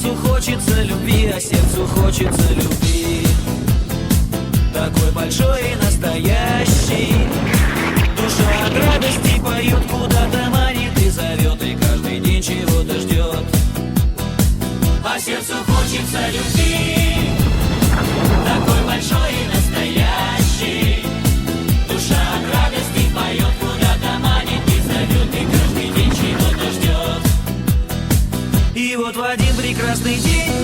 сердцу хочется любви, а сердцу хочется любви. Такой большой и настоящий. Душа от радости поет, куда-то манит и зовет, и каждый день чего-то ждет. А сердцу хочется любви, такой большой и настоящий. Душа от радости поет, куда-то манит и зовет, и каждый день чего-то ждет. И вот в один прекрасный день